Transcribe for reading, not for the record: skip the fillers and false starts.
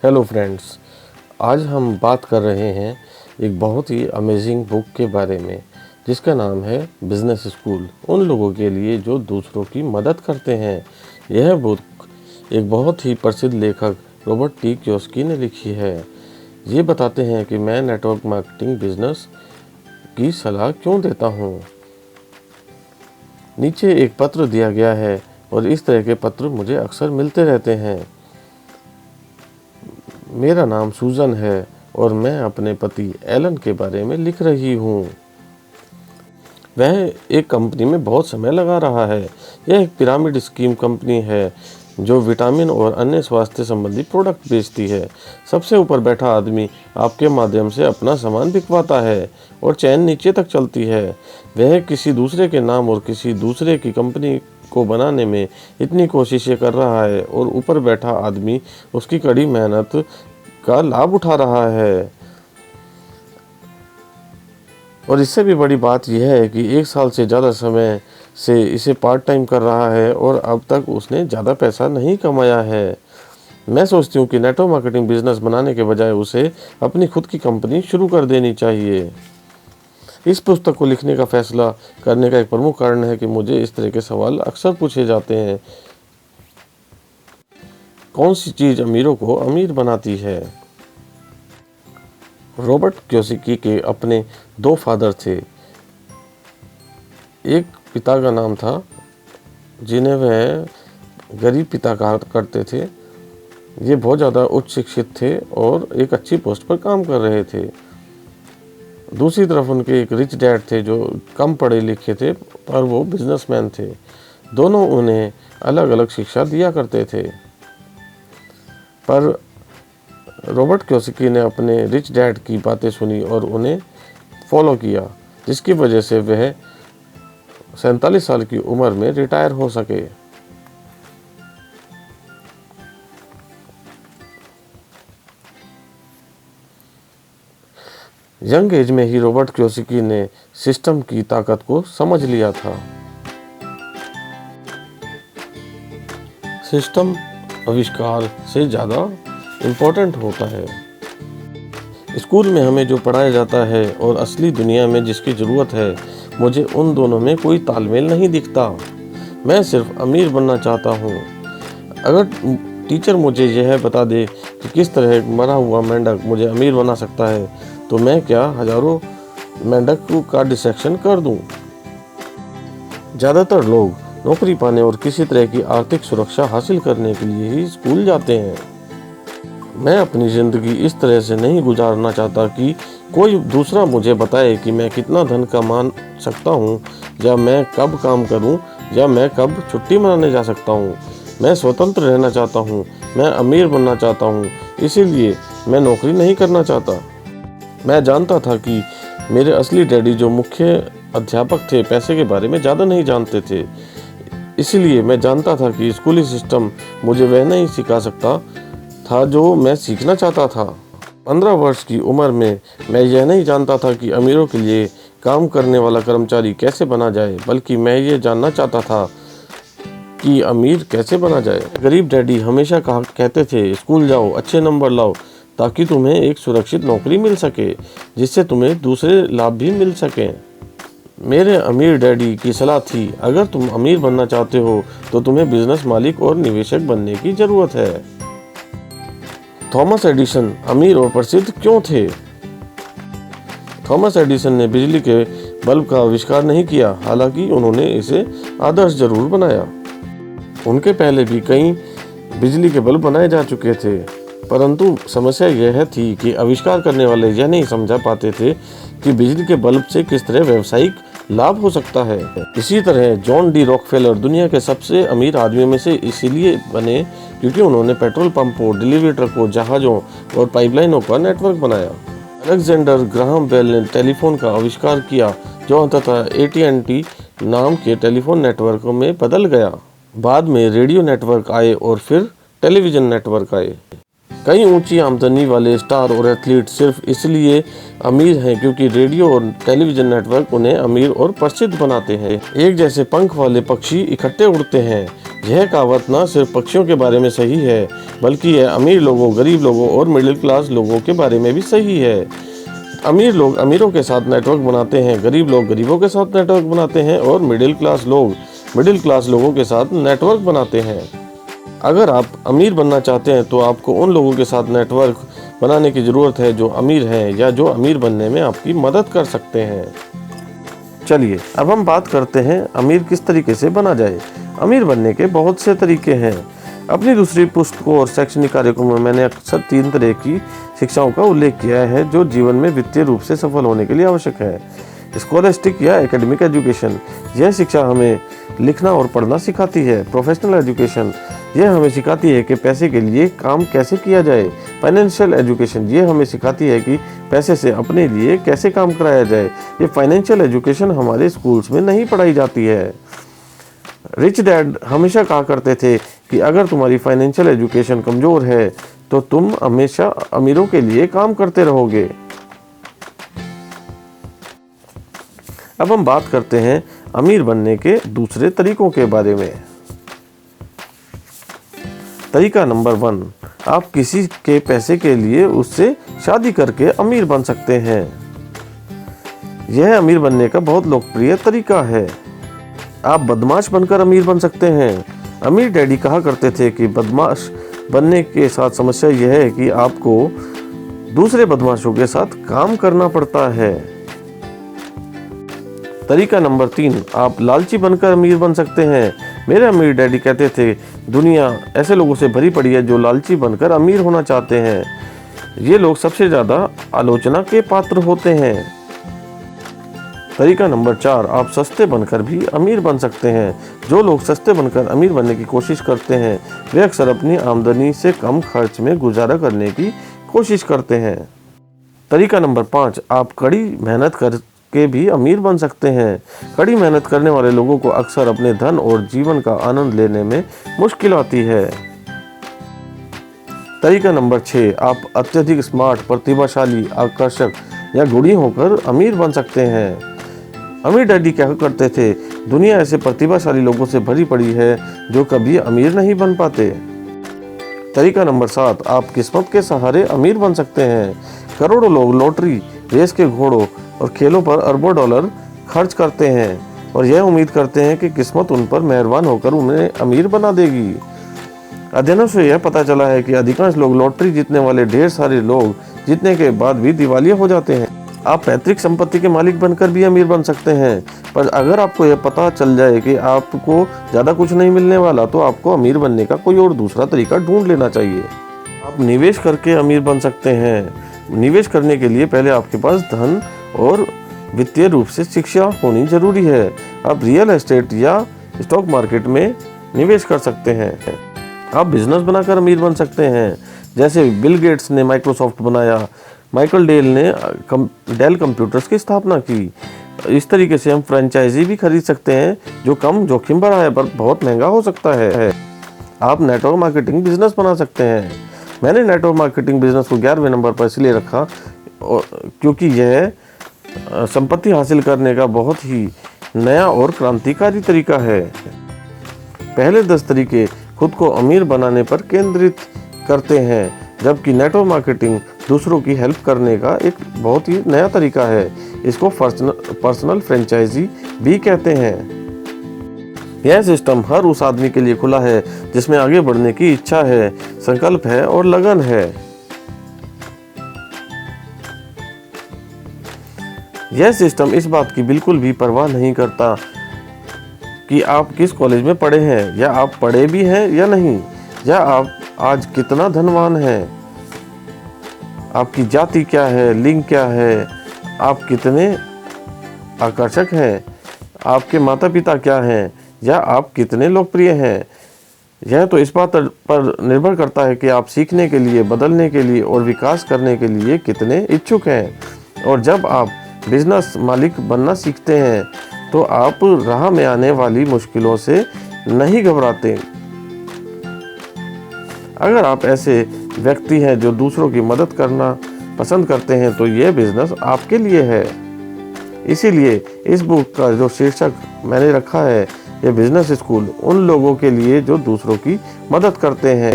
Hello friends, आज हम बात कर रहे हैं एक बहुत ही अमेजिंग बुक के बारे में जिसका नाम है बिजनेस स्कूल, उन लोगों के लिए जो दूसरों की मदद करते हैं। यह बुक एक बहुत ही प्रसिद्ध लेखक रॉबर्ट टी कियोसाकी ने लिखी है। ये बताते हैं कि मैं नेटवर्क मार्केटिंग बिजनेस की सलाह क्यों देता हूँ। नीचे एक पत्र दिया गया है और इस तरह के पत्र मुझे अक्सर मिलते रहते हैं। मेरा नाम सूजन है और मैं अपने पति एलन के बारे में लिख रही हूँ। वह एक कंपनी में बहुत समय लगा रहा है। यह एक पिरामिड स्कीम कंपनी है जो विटामिन और अन्य स्वास्थ्य संबंधी प्रोडक्ट बेचती है। सबसे ऊपर बैठा आदमी आपके माध्यम से अपना सामान बिकवाता है और चैन नीचे तक चलती है। वह किसी दूसरे के नाम और किसी दूसरे की कंपनी को बनाने में इतनी कोशिशें कर रहा है और ऊपर बैठा आदमी उसकी कड़ी मेहनत का लाभ उठा रहा है। और इससे भी बड़ी बात यह है कि 1 साल से ज़्यादा समय से इसे पार्ट टाइम कर रहा है और अब तक उसने ज़्यादा पैसा नहीं कमाया है। मैं सोचती हूँ कि नेटवर्क मार्केटिंग बिजनेस बनाने के बजाय उसे अपनी खुद की कंपनी शुरू कर देनी चाहिए। इस पुस्तक को लिखने का फैसला करने का एक प्रमुख कारण है कि मुझे इस तरह के सवाल अक्सर पूछे जाते हैं। कौन सी चीज़ अमीरों को अमीर बनाती है? रॉबर्ट कियोसाकी के अपने 2 फादर थे। एक पिता का नाम था जिन्हें वह गरीब पिता कहा करते थे। ये बहुत ज़्यादा उच्च शिक्षित थे और एक अच्छी पोस्ट पर काम कर रहे थे। दूसरी तरफ उनके एक रिच डैड थे जो कम पढ़े लिखे थे पर वो बिजनेसमैन थे। दोनों उन्हें अलग अलग शिक्षा दिया करते थे, पर रॉबर्ट कियोसाकी ने अपने रिच डैड की बातें सुनी और उन्हें फॉलो किया, जिसकी वजह से वह 47 साल की उम्र में रिटायर हो सके। यंग एज में ही रॉबर्ट कियोसाकी ने सिस्टम की ताकत को समझ लिया था। सिस्टम आविष्कार से ज़्यादा इम्पोर्टेंट होता है। स्कूल में हमें जो पढ़ाया जाता है और असली दुनिया में जिसकी ज़रूरत है, मुझे उन दोनों में कोई तालमेल नहीं दिखता। मैं सिर्फ अमीर बनना चाहता हूँ। अगर टीचर मुझे यह बता दे कि किस तरह एक मरा हुआ मेंढक मुझे अमीर बना सकता है, तो मैं क्या हजारों मेंढक का डिसेक्शन कर दूँ। ज़्यादातर लोग नौकरी पाने और किसी तरह की आर्थिक सुरक्षा हासिल करने के लिए ही स्कूल जाते हैं। मैं अपनी ज़िंदगी इस तरह से नहीं गुजारना चाहता कि कोई दूसरा मुझे बताए कि मैं कितना धन कमा सकता हूँ, या मैं कब काम करूँ, या मैं कब छुट्टी मनाने जा सकता हूँ। मैं स्वतंत्र रहना चाहता हूँ। मैं अमीर बनना चाहता हूँ, इसीलिए मैं नौकरी नहीं करना चाहता। मैं जानता था कि मेरे असली डैडी जो मुख्य अध्यापक थे पैसे के बारे में ज़्यादा नहीं जानते थे। इसलिए मैं जानता था कि स्कूली सिस्टम मुझे वह नहीं सिखा सकता था जो मैं सीखना चाहता था। 15 वर्ष की उम्र में मैं यह नहीं जानता था कि अमीरों के लिए काम करने वाला कर्मचारी कैसे बना जाए, बल्कि मैं ये जानना चाहता था कि अमीर कैसे बना जाए। गरीब डैडी हमेशा कहते थे, स्कूल जाओ, अच्छे नंबर लाओ, ताकि तुम्हें एक सुरक्षित नौकरी मिल सके जिससे तुम्हें दूसरे लाभ भी मिल सकें। मेरे अमीर डैडी की सलाह थी, अगर तुम अमीर बनना चाहते हो तो तुम्हें बिजनेस मालिक और निवेशक बनने की ज़रूरत है। थॉमस एडिसन अमीर और प्रसिद्ध क्यों थे? थॉमस एडिसन ने बिजली के बल्ब का आविष्कार नहीं किया, हालांकि उन्होंने इसे आदर्श जरूर बनाया। उनके पहले भी कई बिजली के बल्ब बनाए जा चुके थे, परंतु समस्या यह थी कि आविष्कार करने वाले यह नहीं समझा पाते थे कि बिजली के बल्ब से किस तरह व्यावसायिक लाभ हो सकता है। इसी तरह जॉन डी रॉकफेलर दुनिया के सबसे अमीर आदमियों में से इसीलिए बने क्योंकि उन्होंने पेट्रोल पंपों, डिलीवरी ट्रकों, जहाज़ों और पाइपलाइनों का नेटवर्क बनाया। अलेक्जेंडर ग्राहम बेल ने टेलीफोन का आविष्कार किया जो अंततः AT&T नाम के टेलीफोन नेटवर्क में बदल गया। बाद में रेडियो नेटवर्क आए और फिर टेलीविज़न नेटवर्क आए। कई ऊंची आमदनी वाले स्टार और एथलीट सिर्फ इसलिए अमीर हैं क्योंकि रेडियो और टेलीविज़न नेटवर्क उन्हें अमीर और प्रसिद्ध बनाते हैं। एक जैसे पंख वाले पक्षी इकट्ठे उड़ते हैं। यह कहावत न सिर्फ पक्षियों के बारे में सही है, बल्कि यह अमीर लोगों, गरीब लोगों और मिडिल क्लास लोगों के बारे में भी सही है। अमीर लोग अमीरों के साथ नेटवर्क बनाते हैं, गरीब लोग गरीबों के साथ नेटवर्क बनाते हैं और मिडिल क्लास लोग मिडिल क्लास लोगों के साथ नेटवर्क बनाते हैं। अगर आप अमीर बनना चाहते हैं तो आपको उन लोगों के साथ नेटवर्क बनाने की ज़रूरत है जो अमीर हैं या जो अमीर बनने में आपकी मदद कर सकते हैं। चलिए अब हम बात करते हैं अमीर किस तरीके से बना जाए। अमीर बनने के बहुत से तरीके हैं। अपनी दूसरी पुस्तकों और शैक्षणिक कार्यक्रमों में मैंने अक्सर 3 तरह की शिक्षाओं का उल्लेख किया है जो जीवन में वित्तीय रूप से सफल होने के लिए आवश्यक है। स्कॉलस्टिक या एकेडमिक एजुकेशन, यह शिक्षा हमें लिखना और पढ़ना सिखाती है। प्रोफेशनल एजुकेशन, यह हमें सिखाती है कि पैसे के लिए काम कैसे किया जाए। फाइनेंशियल एजुकेशन, यह हमें सिखाती है कि पैसे से अपने लिए कैसे काम कराया जाए। ये फाइनेंशियल एजुकेशन हमारे स्कूल्स में नहीं पढ़ाई जाती है। रिच डैड हमेशा कहा करते थे कि अगर तुम्हारी फाइनेंशियल एजुकेशन कमज़ोर है तो तुम हमेशा अमीरों के लिए काम करते रहोगे। अब हम बात करते हैं अमीर बनने के दूसरे तरीकों के बारे में। तरीका नंबर 1, आप किसी के पैसे के लिए उससे शादी करके अमीर बन सकते हैं। यह अमीर बनने का बहुत लोकप्रिय तरीका है। आप बदमाश बनकर अमीर बन सकते हैं। अमीर डैडी कहा करते थे कि बदमाश बनने के साथ समस्या यह है कि आपको दूसरे बदमाशों के साथ काम करना पड़ता है। तरीका नंबर 3, आप लालची बनकर अमीर बन सकते हैं। मेरे अमीर डैडी कहते थे, दुनिया ऐसे लोगों से भरी पड़ी है जो लालची बनकर अमीर होना चाहते हैं। ये लोग सबसे ज़्यादा आलोचना के पात्र होते हैं। तरीका नंबर 4, आप सस्ते बनकर भी अमीर बन सकते हैं। जो लोग सस्ते बनकर अमीर बनने की कोशिश करते हैं वे अक्सर अपनी आमदनी से कम खर्च में गुजारा करने की कोशिश करते हैं। तरीका नंबर 5, आप कड़ी मेहनत करके भी अमीर बन सकते हैं। कड़ी मेहनत करने वाले लोगों को अक्सर अपने धन और जीवन का आनंद लेने में मुश्किल आती है। तरीका नंबर 6, आप अत्यधिक स्मार्ट, प्रतिभाशाली, आकर्षक या गुणी होकर अमीर बन सकते हैं। अमीर डैडी क्या करते थे, दुनिया ऐसे प्रतिभाशाली लोगों से भरी पड़ी है जो कभी अमीर नहीं बन पाते। तरीका नंबर 7, आप किस्मत के सहारे अमीर बन सकते हैं। करोड़ों लोग लॉटरी, रेस के घोड़ों और खेलों पर अरबों डॉलर खर्च करते हैं और यह उम्मीद करते हैं कि किस्मत उन पर मेहरबान होकर उन्हें अमीर बना देगी। अध्ययनों से यह पता चला है कि अधिकांश लोग लॉटरी जीतने वाले ढेर सारे लोग जीतने के बाद भी दिवालिया हो जाते हैं। आप पैतृक संपत्ति के मालिक बनकर भी अमीर बन सकते हैं, पर अगर आपको यह पता चल जाए कि आपको ज़्यादा कुछ नहीं मिलने वाला तो आपको अमीर बनने का कोई और दूसरा तरीका ढूंढ लेना चाहिए। आप निवेश करके अमीर बन सकते हैं। निवेश करने के लिए पहले आपके पास धन और वित्तीय रूप से शिक्षा होनी जरूरी है। आप रियल एस्टेट या स्टॉक मार्केट में निवेश कर सकते हैं। आप बिजनेस बनाकर अमीर बन सकते हैं, जैसे बिल गेट्स ने माइक्रोसॉफ्ट बनाया, माइकल डेल ने डेल कंप्यूटर्स की स्थापना की। इस तरीके से हम फ्रेंचाइजी भी खरीद सकते हैं जो कम जोखिम भरा है पर बहुत महंगा हो सकता है। आप नेटवर्क मार्केटिंग बिजनेस बना सकते हैं। मैंने नेटवर्क मार्केटिंग बिजनेस को 11वें नंबर पर इसलिए रखा क्योंकि यह संपत्ति हासिल करने का बहुत ही नया और क्रांतिकारी तरीका है। पहले 10 तरीके खुद को अमीर बनाने पर केंद्रित करते हैं, जबकि नेटवर्क मार्केटिंग दूसरों की हेल्प करने का एक बहुत ही नया तरीका है। इसको पर्सनल फ्रेंचाइजी भी कहते हैं। यह सिस्टम हर उस आदमी के लिए खुला है जिसमें आगे बढ़ने की इच्छा है, संकल्प है और लगन है। यह सिस्टम इस बात की बिल्कुल भी परवाह नहीं करता कि आप किस कॉलेज में पढ़े हैं, या आप पढ़े भी हैं या नहीं, या आप आज कितना धनवान हैं, आपकी जाति क्या है, लिंग क्या है, आप कितने आकर्षक हैं, आपके माता पिता क्या हैं, या आप कितने लोकप्रिय हैं। यह तो इस बात पर निर्भर करता है कि आप सीखने के लिए, बदलने के लिए और विकास करने के लिए कितने इच्छुक हैं। और जब आप बिजनेस मालिक बनना सीखते हैं तो आप राह में आने वाली मुश्किलों से नहीं घबराते। अगर आप ऐसे व्यक्ति हैं जो दूसरों की मदद करना पसंद करते हैं तो ये बिजनेस आपके लिए है। इसीलिए इस बुक का जो शीर्षक मैंने रखा है, ये बिजनेस स्कूल उन लोगों के लिए जो दूसरों की मदद करते हैं।